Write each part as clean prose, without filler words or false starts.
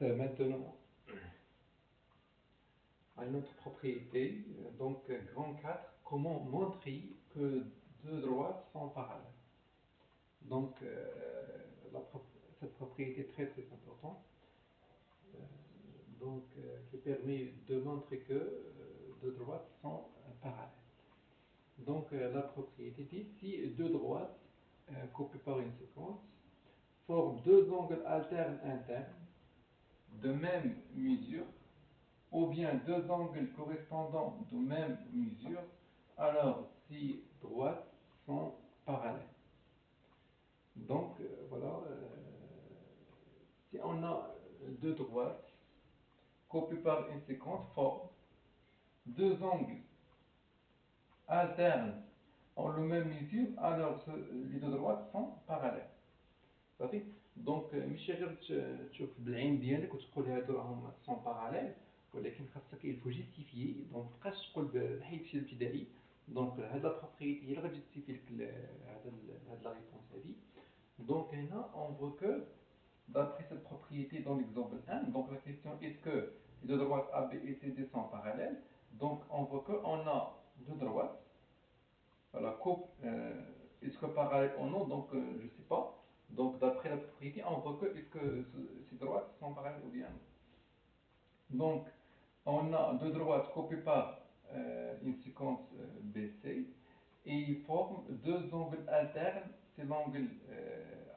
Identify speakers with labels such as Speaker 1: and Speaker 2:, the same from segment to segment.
Speaker 1: Maintenant, à une autre propriété, donc grand 4, comment montrer que deux droites sont parallèles. Donc, cette propriété est très très importante, euh, qui permet de montrer que deux droites sont parallèles. Donc, la propriété dit si deux droites coupées par une séquence forment deux angles alternes internes de même mesure, ou bien deux angles correspondants de même mesure, alors ces droites sont parallèles. Donc, voilà, si on a deux droites coupées par une séquence forment deux angles alternes en la même mesure, alors les deux droites sont parallèles. صافي دونك ماشي غير تشوف بالعين ديالك وتقول هادو راهم سون باراليل، ولكن خاصك الفو جيستيفيي. دونك متبقاش تقول بحال الشيء الابتدائي. دونك هاد لا بروبريتي هي اللي غتجيستيفي لك هاد لا ريبونس هادي. دونك هنا on voit que d'après cette propriété dans l'exemple 1, donc la question est-ce que les deux droites AB et CD sont parallèles. Donc on voit que on a deux droites, voilà, coupe, est-ce que parallèle ou non, donc je sais pas. Donc, d'après la propriété, on voit que est-ce que ces droites sont parallèles ou bien non. Donc, on a deux droites coupées par une séquence BC et ils forment deux angles alternes, c'est l'angle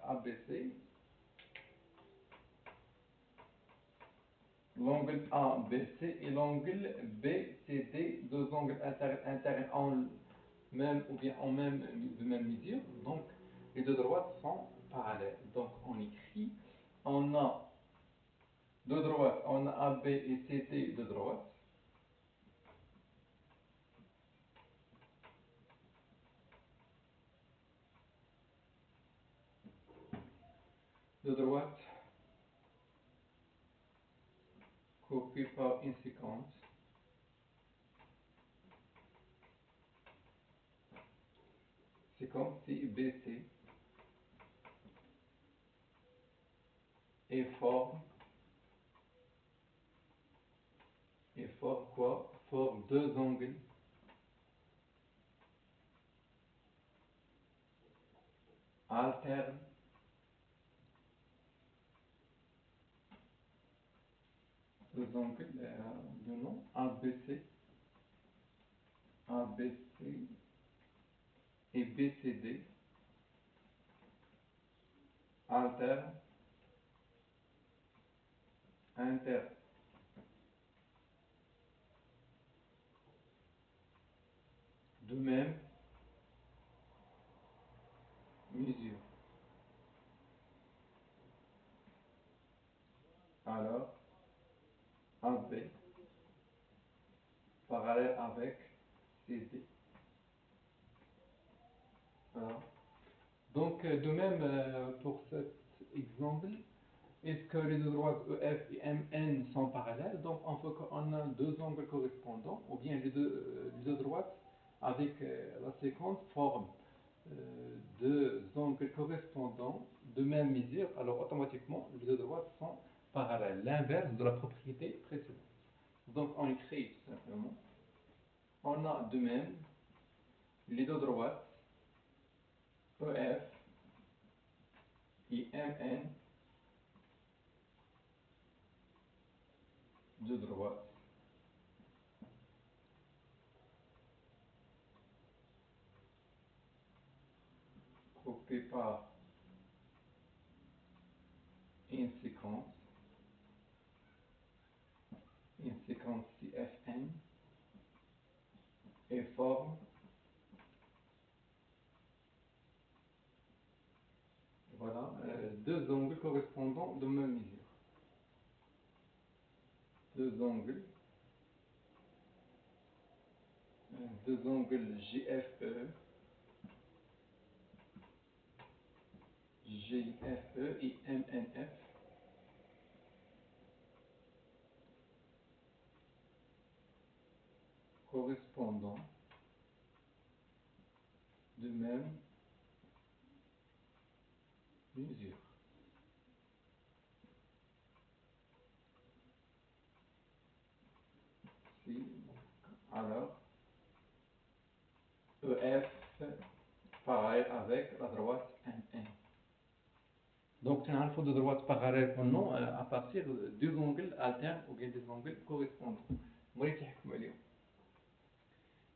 Speaker 1: ABC, l'angle ABC et l'angle BCD, deux angles internes en même ou bien en même de même mesure. Donc, les deux droites sont parallèles. Donc, on écrit, on a deux droites, on a AB et CD de droite. De droite, coupées par une séquence. Séquence c'est BC. Et forme quoi? Forme deux angles alternes deux angles de nom ABC et BCD alternes internes de même mesure. Alors, AB parallèle avec CD. Voilà. Donc, de même, pour cet exemple, est-ce que les deux droites EF et MN sont parallèles? Donc, on voit qu'on a deux angles correspondants, ou bien les deux droites avec la séquence forment deux angles correspondants de même mesure. Alors, automatiquement, les deux droites sont parallèles, l'inverse de la propriété précédente. Donc, on écrit tout simplement, on a de même les deux droites EF et MN de droite coupées par une séquence CFN et forme voilà, deux angles correspondants de même mesure. Deux angles GFE et MNF correspondant de même mesure. si, alors, EF pareil avec la droite NN. Donc, tu as un fond de droite parallèle ou non à partir de deux angles alternes ou bien des angles correspondants. Moi, je vais vous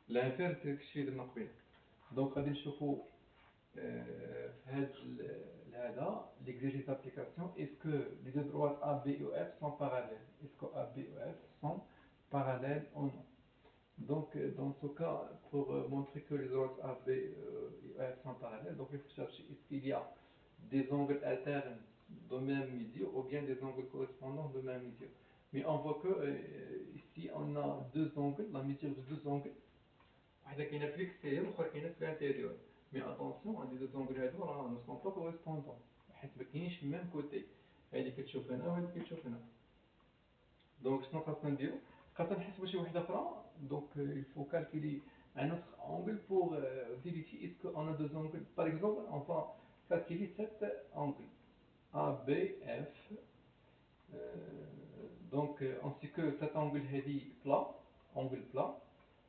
Speaker 1: l'inverse de ce que je vais. Donc, غادي نشوفوا l'exercice d'application. Est-ce que les deux droites A, B et F sont parallèles? Est-ce que A, B et F sont parallèles ou non? Donc, dans ce cas, pour montrer que les droites A, B et F sont parallèles, donc il faut chercher est-ce qu'il y a des angles alternes de même mesure ou bien des angles correspondants de même mesure. Mais on voit que ici on a deux angles, la mesure de deux angles. Il y en a plus extérieur, il y en a plus intérieur. Mais attention, les deux angles ne sont pas correspondants. حيت ما كاينينش من même côté. هذه كتشوف هنا وهذه كتشوف هنا. Donc شنو خاصنا نديرو؟ خاصنا نحسبوا شي وحده اخرى. Donc il faut calculer un autre angle pour vérifier est-ce qu'on a deux angles. Par exemple, on va calculer cet angle ABF. Donc on sait que cet angle est plat, angle plat.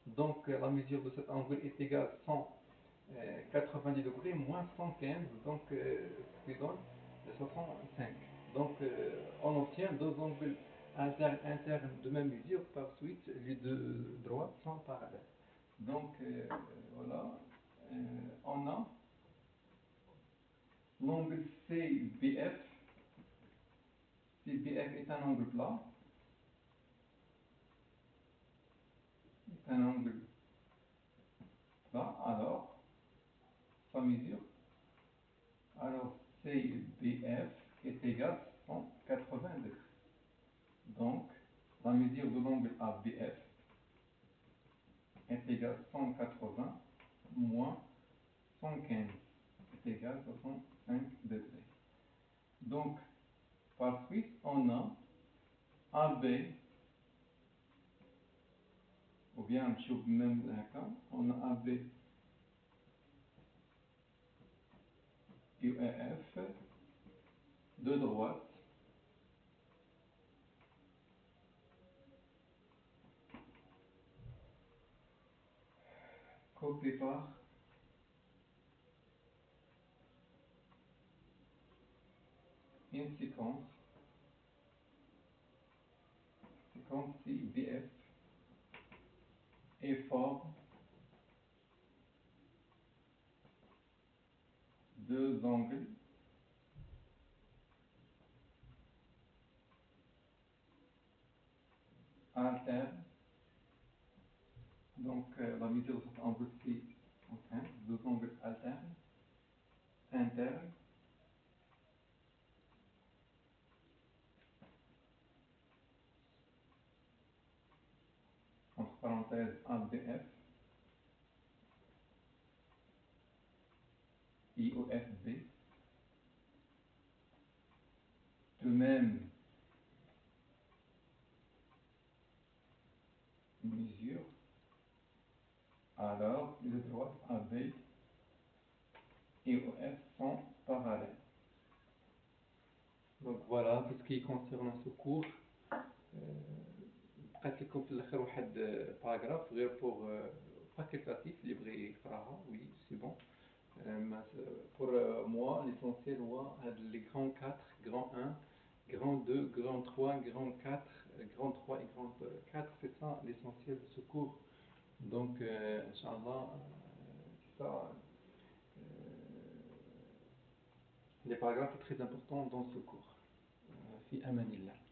Speaker 1: Donc la mesure de cet angle est égale à 190 degrés moins 115, donc ce qui donne 65. Donc on obtient deux angles internes de même mesure, par suite les deux droites sont parallèles. Donc voilà, on a l'angle CBF. CBF est un angle plat, alors sa mesure, alors CBF est égal à 180 degrés. Donc la mesure de l'angle ABF est égale à 180 moins 115 est égal à 65 degrés. Donc par suite on a AB, ou bien même on a AB et EF de droite coupé par une séquence CBF et forme deux angles alternes. Donc la mesure de cet angle c'est deux angles alternes, internes, entre parenthèses ABF et OFB, de même mesure, alors les droites AB et OF sont parallèles. Donc voilà tout ce qui concerne ce cours. بقيت لكم في الاخر واحد باراغراف غير بور فاكولتاتيف اللي بغى يقراها. وي سي بون. Pour moi l'essentiel هو هاد لي grand 4, grand 1, grand 2, grand 3, grand 4, grand 3 et grand 4, c'est ça l'essentiel de ce cours. Donc inchallah c'est ça les paragraphes sont très importants dans ce cours. في امان الله.